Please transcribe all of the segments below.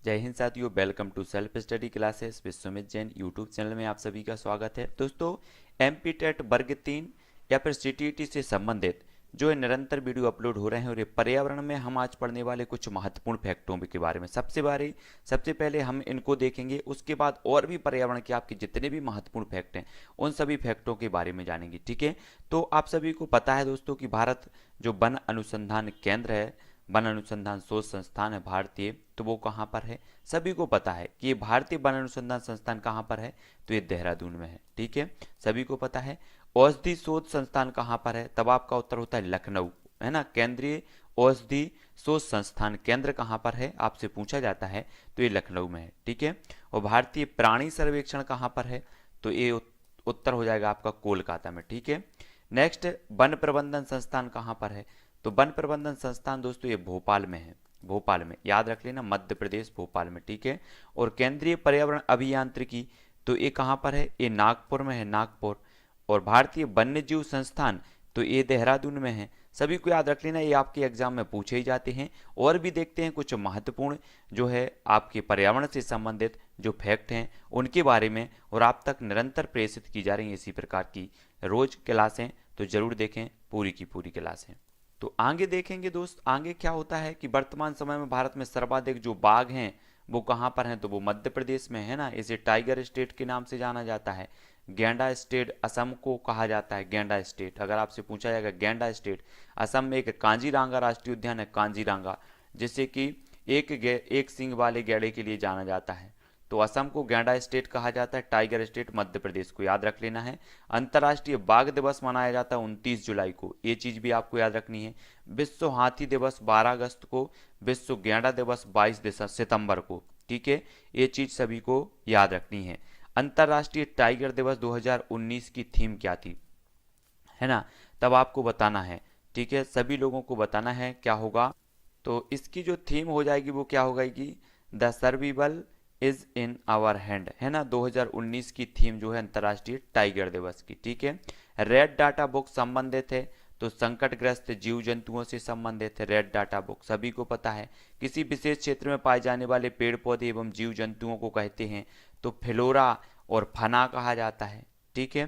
जय हिंद साथियों, welcome to self study classes Vishwamit Jain YouTube channel में आप सभी का स्वागत है। दोस्तों, एमपी टेट वर्ग 3 या फिर सीटीईटी से संबंधित जो है निरंतर वीडियो अपलोड हो रहे हैं और ये पर्यावरण में हम आज पढ़ने वाले कुछ महत्वपूर्ण फैक्टों के बारे में सबसे पहले हम इनको देखेंगे। उसके बाद और भी पर्यावरण के आपके जितने भी महत्वपूर्ण फैक्ट हैं उन सभी फैक्टों के बारे में जानेंगे। ठीक है, तो आप सभी को पता है दोस्तों कि भारत जो वन अनुसंधान केंद्र है, वन अनुसंधान शोध संस्थान है भारतीय, तो वो कहाँ पर है? सभी को पता है कि ये भारतीय वन अनुसंधान संस्थान कहाँ पर है, तो ये देहरादून में है। ठीक है, सभी को पता है। औषधि शोध संस्थान कहाँ पर है? तब आपका उत्तर होता है लखनऊ, है ना। केंद्रीय औषधि शोध संस्थान केंद्र कहाँ पर है आपसे पूछा जाता है, तो ये लखनऊ में है। ठीक है, और भारतीय प्राणी सर्वेक्षण कहाँ पर है, तो ये उत्तर हो जाएगा आपका कोलकाता में। ठीक है, नेक्स्ट, वन प्रबंधन संस्थान कहाँ पर है, तो वन प्रबंधन संस्थान दोस्तों ये भोपाल में है। भोपाल में, याद रख लेना, मध्य प्रदेश भोपाल में। ठीक है, और केंद्रीय पर्यावरण अभियांत्रिकी तो ये कहाँ पर है, ये नागपुर में है, नागपुर। और भारतीय वन्य जीव संस्थान तो ये देहरादून में है। सभी को याद रख लेना, ये आपके एग्जाम में पूछे ही जाते हैं। और भी देखते हैं कुछ महत्वपूर्ण जो है आपके पर्यावरण से संबंधित जो फैक्ट हैं उनके बारे में, और आप तक निरंतर प्रेषित की जा रही हैं इसी प्रकार की रोज क्लासें, तो जरूर देखें पूरी की पूरी क्लासें। तो आगे देखेंगे दोस्त, आगे क्या होता है कि वर्तमान समय में भारत में सर्वाधिक जो बाघ हैं वो कहाँ पर हैं, तो वो मध्य प्रदेश में है ना। इसे टाइगर स्टेट के नाम से जाना जाता है। गैंडा स्टेट असम को कहा जाता है, गैंडा स्टेट। अगर आपसे पूछा जाएगा गैंडा स्टेट, असम में एक कांजीरांगा राष्ट्रीय उद्यान है, कांजीरांगा, जिसे कि एक सींग वाले गैंडे के लिए जाना जाता है। तो असम को गैंडा स्टेट कहा जाता है, टाइगर स्टेट मध्य प्रदेश को याद रख लेना है। अंतर्राष्ट्रीय बाघ दिवस मनाया जाता है 29 जुलाई को, ये चीज भी आपको याद रखनी है। विश्व हाथी दिवस 12 अगस्त को, विश्व गैंडा दिवस 22 सितंबर को। ठीक है, ये चीज सभी को याद रखनी है। अंतर्राष्ट्रीय टाइगर दिवस 2019 की थीम क्या थी, है ना, तब आपको बताना है। ठीक है, सभी लोगों को बताना है क्या होगा। तो इसकी जो थीम हो जाएगी वो क्या होगा कि the survival is in our hand, है ना। 2019 की थीम जो है अंतर्राष्ट्रीय टाइगर दिवस की। ठीक है, रेड डाटा बुक संबंधित है तो संकटग्रस्त जीव जंतुओं से संबंधित है रेड डाटा बुक, सभी को पता है। किसी विशेष क्षेत्र में पाए जाने वाले पेड़ पौधे एवं जीव जंतुओं को कहते हैं तो फ्लोरा और फना कहा जाता है। ठीक है,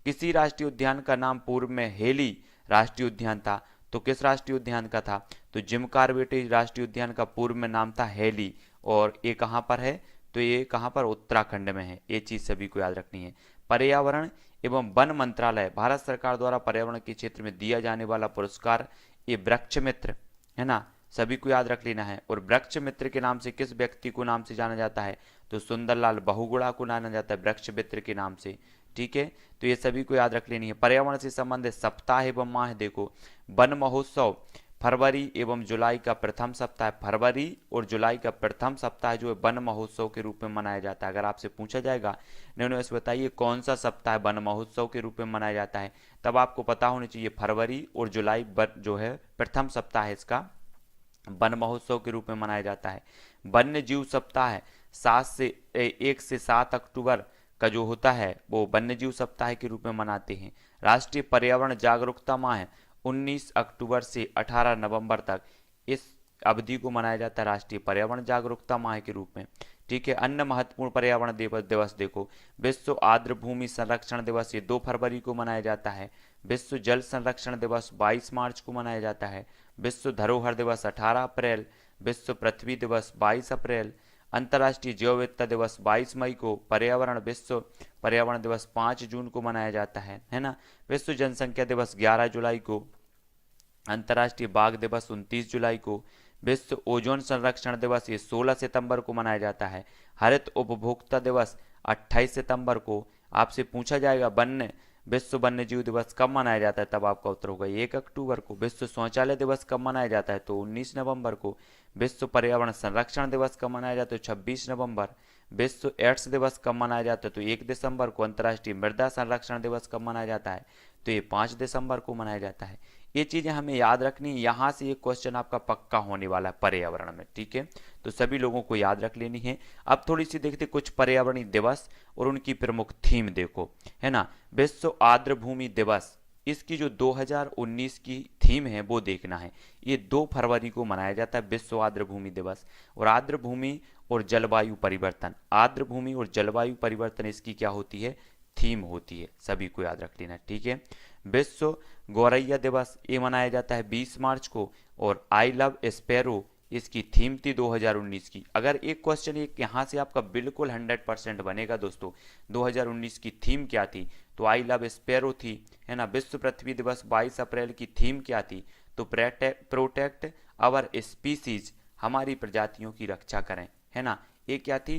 किसी राष्ट्रीय उद्यान का नाम पूर्व में हेली राष्ट्रीय उद्यान था तो किस राष्ट्रीय उद्यान का था, तो जिम कॉर्बेट राष्ट्रीय उद्यान का पूर्व में नाम था हेली, और ये कहाँ पर है, तो ये कहाँ पर, उत्तराखंड में है। ये चीज सभी को याद रखनी है। पर्यावरण एवं वन मंत्रालय, भारत सरकार द्वारा पर्यावरण के क्षेत्र में दिया जाने वाला पुरस्कार ये वृक्ष मित्र, है ना, सभी को याद रख लेना है। और वृक्ष मित्र के नाम से किस व्यक्ति को नाम से जाना जाता है, तो सुंदरलाल बहुगुणा को जाना जाता है वृक्ष मित्र के नाम से। ठीक है, तो ये सभी को याद रख लेनी है। पर्यावरण से संबंधित सप्ताह एवं माह देखो, वन महोत्सव फरवरी एवं जुलाई का प्रथम सप्ताह, फरवरी और जुलाई का प्रथम सप्ताह जो है वन महोत्सव के रूप में मनाया जाता है। अगर आपसे पूछा जाएगा नैनो बताइए कौन सा सप्ताह वन महोत्सव के रूप में मनाया जाता है, तब आपको पता होना चाहिए फरवरी और जुलाई जो है प्रथम सप्ताह है इसका वन महोत्सव के रूप में मनाया जाता है। वन्य जीव सप्ताह है 1 से 7 अक्टूबर का जो होता है वो वन्य जीव सप्ताह के रूप में मनाते हैं। राष्ट्रीय पर्यावरण जागरूकता माह है 19 अक्टूबर से 18 नवंबर तक, इस अवधि को मनाया जाता है राष्ट्रीय पर्यावरण जागरूकता माह के रूप में। ठीक है, अन्य महत्वपूर्ण पर्यावरण दिवस देखो, विश्व आर्द्र भूमि संरक्षण दिवस ये 2 फरवरी को मनाया जाता है। विश्व जल संरक्षण दिवस 22 मार्च को मनाया जाता है। विश्व धरोहर दिवस 18 अप्रैल, विश्व पृथ्वी दिवस 22 अप्रैल, अंतर्राष्ट्रीय जैव विविधता दिवस 22 मई को, विश्व पर्यावरण दिवस 5 जून को मनाया जाता है ना। विश्व जनसंख्या दिवस 11 जुलाई को, अंतर्राष्ट्रीय बाघ दिवस 29 जुलाई को, विश्व ओजोन संरक्षण दिवस ये 16 सितंबर को मनाया जाता है। हरित उपभोक्ता दिवस 28 सितंबर को। आपसे पूछा जाएगा विश्व वन्य जीव दिवस कब मनाया जाता है, तब आपका उत्तर होगा 1 अक्टूबर को। विश्व शौचालय दिवस कब मनाया जाता है, तो 19 नवंबर को। विश्व पर्यावरण संरक्षण दिवस कब मनाया जाता है, 26 नवंबर। विश्व एड्स दिवस कब मनाया जाता है, तो 1 दिसंबर को। अंतर्राष्ट्रीय मृदा संरक्षण दिवस कब मनाया जाता है, तो ये 5 दिसंबर को मनाया जाता है। ये चीजें हमें याद रखनी, यहाँ से ये क्वेश्चन आपका पक्का होने वाला है पर्यावरण में। ठीक है, तो सभी लोगों को याद रख लेनी है। अब थोड़ी सी देखते कुछ पर्यावरणीय दिवस और उनकी प्रमुख थीम देखो, है ना। विश्व आर्द्र भूमि दिवस इसकी जो 2019 की थीम है वो देखना है। ये 2 फरवरी को मनाया जाता है विश्व आर्द्र भूमि दिवस। और आर्द्र भूमि और जलवायु परिवर्तन, आर्द्र भूमि और जलवायु परिवर्तन इसकी क्या होती है, थीम होती है, सभी को याद रख लेना, ठीक है। विश्व गौरैया दिवस ये मनाया जाता है 20 मार्च को। और आई लव स्पैरो इसकी थीम थी 2019 की। अगर एक क्वेश्चन एक यहाँ से आपका बिल्कुल 100% बनेगा दोस्तों, 2019 की थीम क्या थी, तो आई लव स्पैरो थी, है ना। विश्व पृथ्वी दिवस 22 अप्रैल की थीम क्या थी, तो प्रोटेक्ट आवर स्पीसीज, हमारी प्रजातियों की रक्षा करें, है ना, ये क्या थी,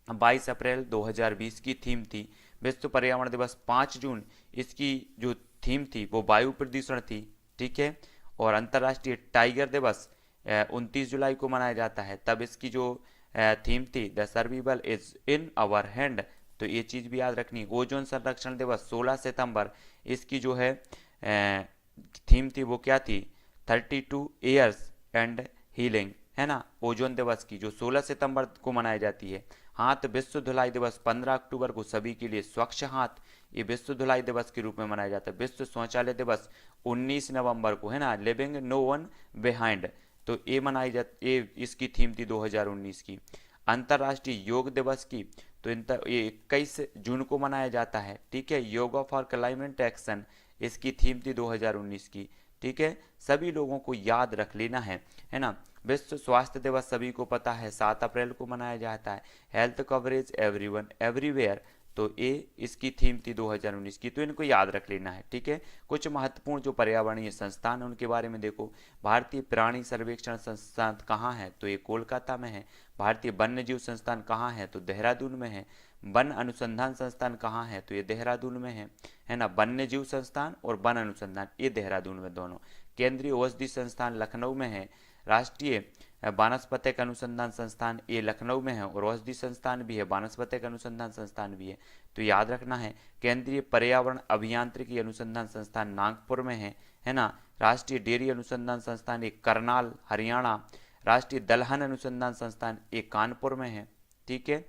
22 अप्रैल 2020 की थीम थी। विश्व पर्यावरण दिवस 5 जून, इसकी जो थीम थी वो वायु प्रदूषण थी, ठीक है। और अंतर्राष्ट्रीय टाइगर दिवस 29 जुलाई को मनाया जाता है, तब इसकी जो थीम थी the survival is in our hand, तो ये चीज़ भी याद रखनी। ओजोन संरक्षण दिवस 16 सितंबर, इसकी जो है थीम थी वो क्या थी, 32 ईयर्स एंड हीलिंग, है ना, ओजोन दिवस की जो 16 सितंबर को मनाई जाती है। हाथ विश्व धुलाई दिवस 15 अक्टूबर को सभी के लिए स्वच्छ हाथ, ये विश्व धुलाई दिवस के रूप में मनाया जाता है। विश्व शौचालय दिवस 19 नवंबर को, है ना, लिविंग नो वन बिहाइंड, तो ये मनाई जाती, ये इसकी थीम थी 2019 की। अंतर्राष्ट्रीय योग दिवस की तो ये 21 जून को मनाया जाता है, ठीक है। योगा फॉर क्लाइमेट एक्शन, इसकी थीम थी 2019 की, ठीक है। सभी लोगों को याद रख लेना है ना। विश्व स्वास्थ्य दिवस सभी को पता है 7 अप्रैल को मनाया जाता है। हेल्थ कवरेज एवरीवन एवरीवेयर, तो ये इसकी थीम थी 2019 की, तो इनको याद रख लेना है, ठीक है। कुछ महत्वपूर्ण जो पर्यावरणीय संस्थान है उनके बारे में देखो। भारतीय प्राणी सर्वेक्षण संस्थान कहाँ है, तो ये कोलकाता में है। भारतीय वन्य जीव संस्थान कहाँ है, तो देहरादून में है। वन अनुसंधान संस्थान कहाँ है, तो ये देहरादून में है ना। वन्य जीव संस्थान और वन अनुसंधान ये देहरादून में दोनों। केंद्रीय औषधि संस्थान लखनऊ में है। राष्ट्रीय वानस्पतिक अनुसंधान संस्थान ये लखनऊ में है, और औषधि संस्थान भी है, वानस्पतिक अनुसंधान संस्थान भी है, तो याद रखना है। केंद्रीय पर्यावरण अभियांत्रिकी अनुसंधान संस्थान नागपुर में है ना। राष्ट्रीय डेयरी अनुसंधान संस्थान एक करनाल हरियाणा। राष्ट्रीय दलहन अनुसंधान संस्थान एक कानपुर में है, ठीक है।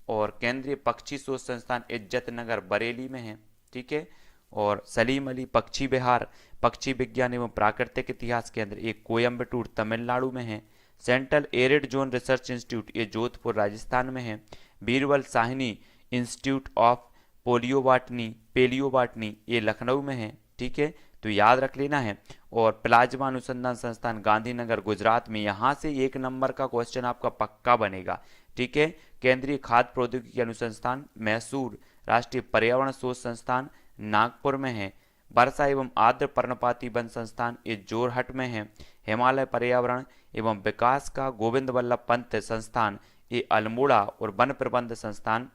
और केंद्रीय पक्षी शोध संस्थान इज्जत नगर बरेली में है, ठीक है। और सलीम अली पक्षी विहार पक्षी विज्ञान एवं प्राकृतिक इतिहास केंद्र एक कोयम्बटूर तमिलनाडु में है। Central arid zone research institute ये जोधपुर राजस्थान में है। बीरबल साहनी इंस्टीट्यूट ऑफ पेलियोबाटनी ये लखनऊ में है, ठीक है, तो याद रख लेना है। और प्लाज्मा अनुसंधान संस्थान गांधीनगर गुजरात में, यहाँ से 1 नंबर का क्वेश्चन आपका पक्का बनेगा, ठीक है। केंद्रीय खाद्य प्रौद्योगिकी अनुसंस्थान मैसूर। राष्ट्रीय पर्यावरण शोध संस्थान नागपुर में है। वर्षा एवं आर्द्र पर्णपाती वन संस्थान ये जोरहट में है। हिमालय पर्यावरण एवं विकास का गोविंद वल्लभ पंत संस्थान ये अल्मोड़ा, और वन प्रबंध संस्थान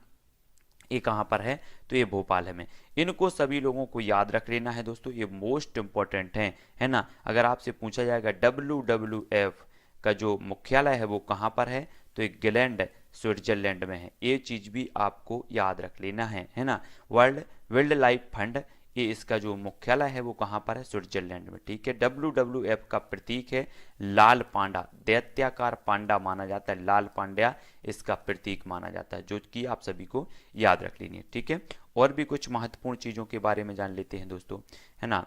ये कहाँ पर है, तो ये भोपाल है में। इनको सभी लोगों को याद रख लेना है दोस्तों, ये मोस्ट इंपॉर्टेंट है ना। अगर आपसे पूछा जाएगा WWF का जो मुख्यालय है वो कहाँ पर है, तो ये गिलैंड स्विट्जरलैंड में है, ये चीज भी आपको याद रख लेना है ना। वर्ल्ड वाइल्ड लाइफ फंड ये इसका जो मुख्यालय है वो कहाँ पर है, स्विट्जरलैंड में, ठीक है। WWF का प्रतीक है लाल पांडा, दैत्याकार पांडा माना जाता है, लाल पांड्या इसका प्रतीक माना जाता है, जो कि आप सभी को याद रख लेनी है, ठीक है। और भी कुछ महत्वपूर्ण चीजों के बारे में जान लेते हैं दोस्तों, है ना,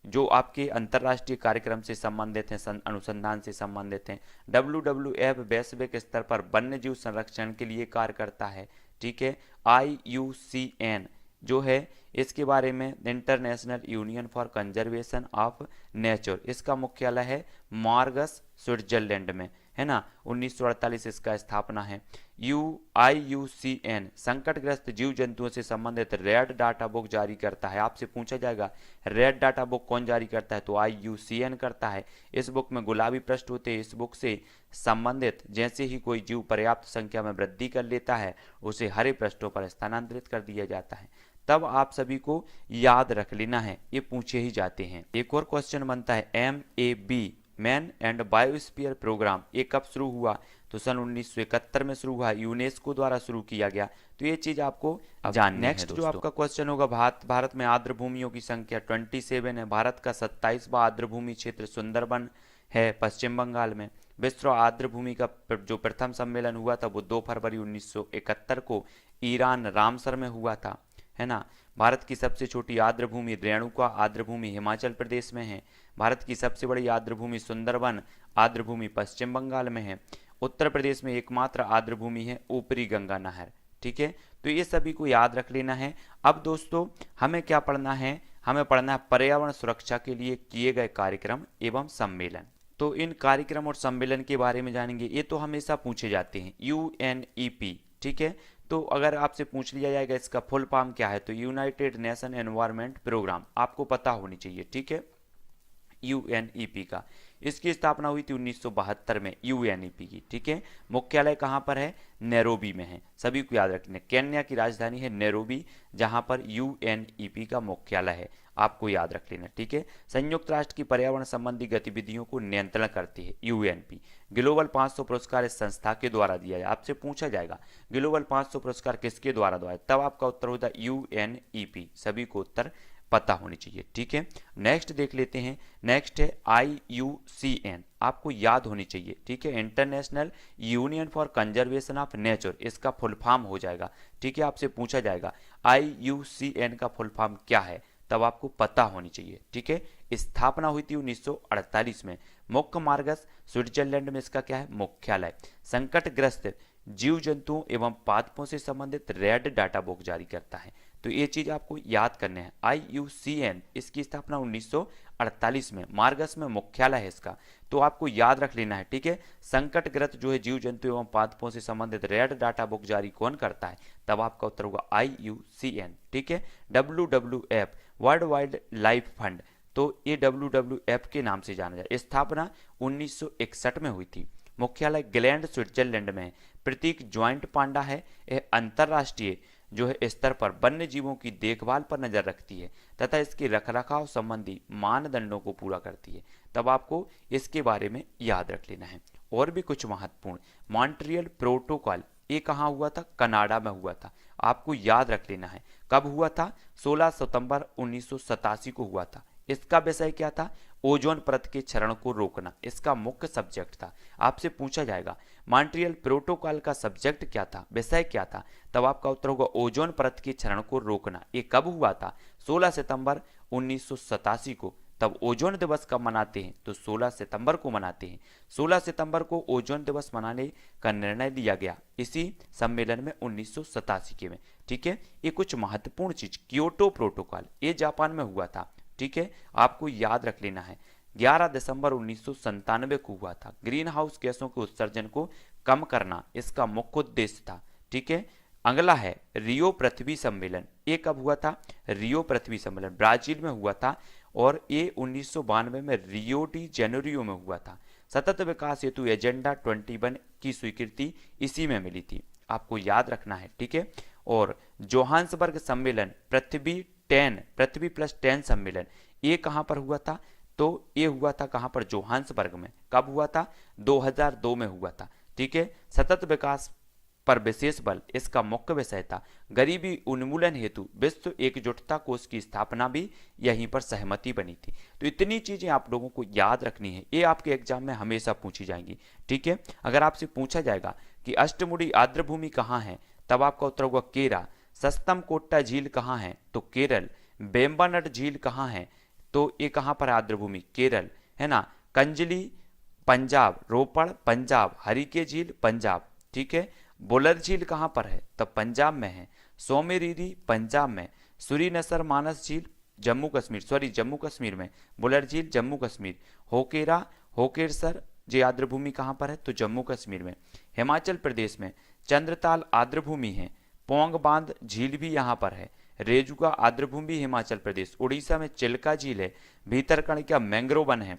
जो आपके अंतर्राष्ट्रीय कार्यक्रम से संबंधित हैं, अनुसंधान से संबंधित हैं। WWF वैश्विक स्तर पर वन्य जीव संरक्षण के लिए कार्य करता है, ठीक है। IUCN जो है इसके बारे में international union for conservation of nature, इसका मुख्यालय है मार्गस स्विट्जरलैंड में, है ना। 1948 इसका स्थापना है। IUCN संकटग्रस्त जीव जंतुओं से संबंधित रेड डाटा बुक जारी करता है। आपसे पूछा जाएगा रेड डाटा बुक कौन जारी करता है, तो IUCN करता है। इस बुक में गुलाबी पृष्ठ होते हैं। इस बुक से संबंधित जैसे ही कोई जीव पर्याप्त संख्या में वृद्धि कर लेता है उसे हरे पृष्ठों पर स्थानांतरित कर दिया जाता है। तब आप सभी को याद रख लेना है, ये पूछे ही जाते हैं। एक और क्वेश्चन बनता है MAB man and biosphere programme ये कब शुरू हुआ, तो सन 1971 में शुरू हुआ, यूनेस्को द्वारा शुरू किया गया, तो ये चीज आपको जाननी है। नेक्स्ट जो आपका क्वेश्चन होगा, भारत में आर्द्र भूमियों की संख्या 27 है। भारत का 27वां आर्द्र भूमि क्षेत्र सुंदरबन है पश्चिम बंगाल में। विश्व आर्द्र भूमि का जो प्रथम सम्मेलन हुआ था वो 2 फरवरी 1971 को ईरान रामसर में हुआ था, है ना। भारत की सबसे छोटी आर्द्रभूमि रेणुका आर्द्रभूमि हिमाचल प्रदेश में है। भारत की सबसे बड़ी आर्द्रभूमि सुंदरवन आर्द्रभूमि पश्चिम बंगाल में है। उत्तर प्रदेश में एकमात्र आर्द्रभूमि है ऊपरी गंगा नहर। ठीक है, तो ये सभी को याद रख लेना है। अब दोस्तों हमें क्या पढ़ना है, हमें पढ़ना है पर्यावरण सुरक्षा के लिए किए गए कार्यक्रम एवं सम्मेलन। तो इन कार्यक्रम और सम्मेलन के बारे में जानेंगे। ये तो हमेशा पूछे जाते हैं, UNEP। ठीक है, तो अगर आपसे पूछ लिया जाएगा इसका फुल फॉर्म क्या है, तो यूनाइटेड नेशन एनवायरनमेंट प्रोग्राम, आपको पता होनी चाहिए। ठीक है, UNEP का, इसकी स्थापना हुई थी 1972 में UNEP की। ठीक है, मुख्यालय कहाँ पर है, नैरोबी में है, सभी को याद रखना। केन्या की राजधानी है नैरोबी, जहां पर UNEP का मुख्यालय है, आपको याद रख लेना। ठीक है, संयुक्त राष्ट्र की पर्यावरण संबंधी गतिविधियों को नियंत्रण करती है UNEP। ग्लोबल 500 पुरस्कार इस संस्था के द्वारा दिया जाए। आपसे पूछा जाएगा ग्लोबल 500 पुरस्कार किसके द्वारा दिया, तब आपका उत्तर होता है UNEP। सभी को उत्तर पता होनी चाहिए। ठीक है, नेक्स्ट देख लेते हैं। नेक्स्ट है IUCN, आपको याद होनी चाहिए। ठीक है, international union for conservation of nature, इसका फुल फॉर्म हो जाएगा। ठीक है, आपसे पूछा जाएगा IUCN का फुल फॉर्म क्या है, तब आपको पता होनी चाहिए। ठीक है, स्थापना हुई थी 1948 में। मुख्य मार्गस स्विट्जरलैंड में इसका क्या है, मुख्यालय। संकटग्रस्त जीव जंतुओं एवं पादपों से संबंधित रेड डाटा बुक जारी करता है। तो ये चीज आपको याद करने हैं। IUCN, इसकी स्थापना 1948 में, मार्गस में मुख्यालय है इसका, तो आपको याद रख लेना है। ठीक है, संकटग्रस्त जो है जीव जंतु एवं पादपों से संबंधित रेड डाटा बुक जारी कौन करता है, तब आपका उत्तर होगा IUCN। ठीक है, WWF world wild life fund, तो ये WWF के नाम से जाना जाए। स्थापना 1961 में हुई थी। मुख्यालय ग्लैंड स्विट्जरलैंड में है। प्रतीक ज्वाइंट पांडा है। यह अंतरराष्ट्रीय जो है स्तर पर वन्य जीवों की देखभाल पर नजर रखती है तथा इसके रखरखाव संबंधी मानदंडों को पूरा करती है। तब आपको इसके बारे में याद रख लेना है। और भी कुछ महत्वपूर्ण, मॉन्ट्रियल प्रोटोकॉल, ये कहाँ हुआ था, कनाडा में हुआ था, आपको याद रख लेना है। कब हुआ था, 16 सितंबर 1987 को हुआ था। इसका विषय क्या था, ओजोन परत के क्षरण को रोकना, इसका मुख्य सब्जेक्ट था। आपसे पूछा जाएगा मॉन्ट्रियल प्रोटोकॉल का सब्जेक्ट क्या था, विषय क्या था, तब आपका उत्तर होगा ओजोन परत के क्षरण को रोकना। ये कब हुआ था, 16 सितंबर 1987 को। तब ओजोन दिवस कब मनाते हैं, तो 16 सितंबर को मनाते हैं। 16 सितंबर को ओजोन दिवस मनाने का निर्णय लिया गया इसी सम्मेलन में 1987 के में। ठीक है, ये कुछ महत्वपूर्ण चीज, क्योटो प्रोटोकॉल, ये जापान में हुआ था। ठीक है, आपको याद रख लेना है। 11 दिसंबर 1997 को हुआ था। ग्रीन हाउस गैसों के उत्सर्जन को कम करना इसका मुख्य उद्देश्य था। ठीक है, अगला है रियो पृथ्वी सम्मेलन। ये कब हुआ था, रियो पृथ्वी सम्मेलन ब्राजील में हुआ था और ये 1992 में रियो डी जेनेरियो में हुआ था। सतत विकास हेतु एजेंडा 21 की स्वीकृति इसी में मिली थी, आपको याद रखना है। ठीक है, और जोहान्सबर्ग सम्मेलन पृथ्वी प्लस 10 सम्मेलन, ये कहां पर हुआ था, तो ये हुआ था कहां पर, जोहान्सबर्ग में। कब हुआ था, 2002 में हुआ था। ठीक है, सतत विकास पर विशेष बल, इसका मुख्य विषय था। गरीबी उन्मूलन हेतु विश्व एकजुटता कोष की स्थापना भी यहीं पर सहमति बनी थी। तो इतनी चीजें आप लोगों को याद रखनी है, ये आपके एग्जाम में हमेशा पूछी जाएंगी। ठीक है, अगर आपसे पूछा जाएगा कि अष्टमुड़ी आर्द्रभूमि कहाँ है, तब आपका उत्तर होगा केरा। सस्तम कोट्टा झील कहाँ है, तो केरल। बेम्बानड झील कहाँ है, तो ये कहाँ पर आर्द्रभूमि, केरल, है ना। कंजली पंजाब, रोपड़ पंजाब, हरिके झील पंजाब। ठीक है, बुलर झील कहाँ पर है, तब पंजाब में है। सोमेरीरी पंजाब में। सुरीनसर मानस झील जम्मू कश्मीर में। बुलर झील जम्मू कश्मीर। होकेरसर जी आर्द्रभूमि कहाँ पर है, तो जम्मू कश्मीर में। हिमाचल प्रदेश में चंद्रताल आर्द्रभूमि है। पोंग बांध झील भी यहाँ पर है। रेजुका आर्द्रभूमि हिमाचल प्रदेश। उड़ीसा में चिल्का झील है। भीतरकणिका मैंग्रोव वन है,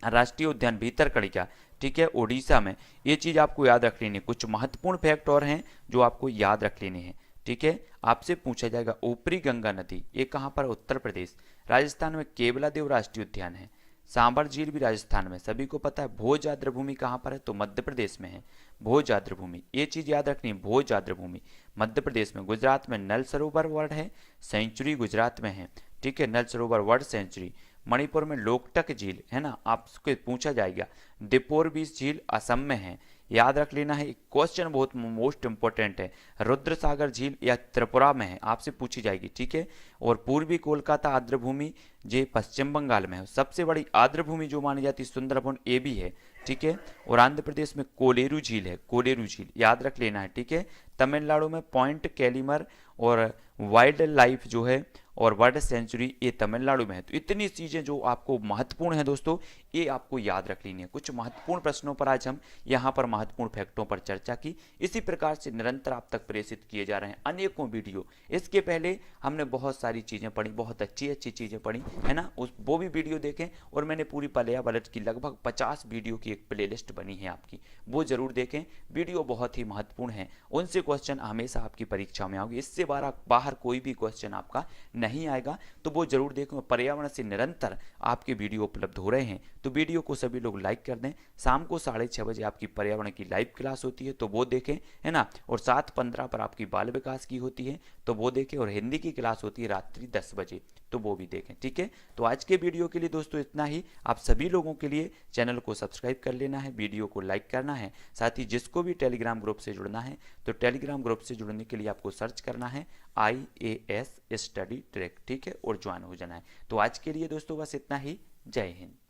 राष्ट्रीय उद्यान भीतरकणिका। ठीक है, उड़ीसा में। ये चीज आपको याद रख लेनी है। कुछ महत्वपूर्ण फैक्ट और हैं जो आपको याद रख लेने हैं। ठीक है, आपसे पूछा जाएगा ऊपरी गंगा नदी, ये कहाँ पर, उत्तर प्रदेश। राजस्थान में केवलादेव राष्ट्रीय उद्यान है। सांबर झील भी राजस्थान में, सभी को पता है। भोज आर्द्रभूमि कहाँ पर है, तो मध्य प्रदेश में है। भोज आर्द्रभूमि, ये चीज याद रखनी है, भोज आर्द्रभूमि मध्य प्रदेश में। गुजरात में नल सरोवर वर्ड है, सेंचुरी गुजरात में है। ठीक है, नल सरोवर वर्ड सेंचुरी। मणिपुर में लोकटक झील है ना, आपसे पूछा जाएगा। दीपोर बीच झील असम में है। याद रख लेना है। क्वेश्चन बहुत मोस्ट इंपॉर्टेंट है, रुद्र सागर झील या त्रिपुरा में है, आपसे पूछी जाएगी, ठीक है। और पूर्वी कोलकाता आर्द्रभूमि जो पश्चिम बंगाल में है, सबसे बड़ी आर्द्रभूमि जो मानी जाती है सुंदरबन ये भी है, ठीक है। और आंध्र प्रदेश में कोलेरू झील है, कोलेरू झील याद रख लेना है, ठीक है। तमिलनाडु में पॉइंट कैलिमर और वाइल्ड लाइफ जो है और बर्ड सेंचुरी ये तमिलनाडु में है। तो इतनी चीज़ें जो आपको महत्वपूर्ण है दोस्तों, ये आपको याद रख लेनी है। कुछ महत्वपूर्ण प्रश्नों पर आज हम यहाँ पर महत्वपूर्ण फैक्टों पर चर्चा की। इसी प्रकार से निरंतर आप तक प्रेषित किए जा रहे हैं अनेकों वीडियो। इसके पहले हमने बहुत सारी चीज़ें पढ़ी, बहुत अच्छी अच्छी चीज़ें पढ़ी है ना, वो भी वीडियो देखें। और मैंने पूरी पर्यावरण की लगभग 50 वीडियो की एक प्लेलिस्ट बनी है आपकी, वो जरूर देखें। वीडियो बहुत ही महत्वपूर्ण है, उनसे क्वेश्चन हमेशा आपकी परीक्षा में आओगे। इससे बाहर कोई भी क्वेश्चन आपका नहीं आएगा, तो वो जरूर देखें। पर्यावरण से निरंतर आपके वीडियो उपलब्ध हो रहे हैं, तो वीडियो को सभी लोग लाइक कर दें। शाम को 6:30 बजे आपकी पर्यावरण की लाइव क्लास होती है, तो वो देखें, है ना। और 7:15 पर आपकी बाल विकास की होती है, तो वो देखें। और हिंदी की क्लास होती है रात्रि 10 बजे, तो वो भी देखें, ठीक है। तो आज के वीडियो के लिए दोस्तों इतना ही। आप सभी लोगों के लिए चैनल को सब्सक्राइब कर लेना है, वीडियो को लाइक करना है। साथ ही जिसको भी टेलीग्राम ग्रुप से जुड़ना है, तो टेलीग्राम ग्रुप से जुड़ने के लिए आपको सर्च करना है IAS स्टडी ट्रैक, ठीक है, और ज्वाइन हो जाना है। तो आज के लिए दोस्तों बस इतना ही। जय हिंद।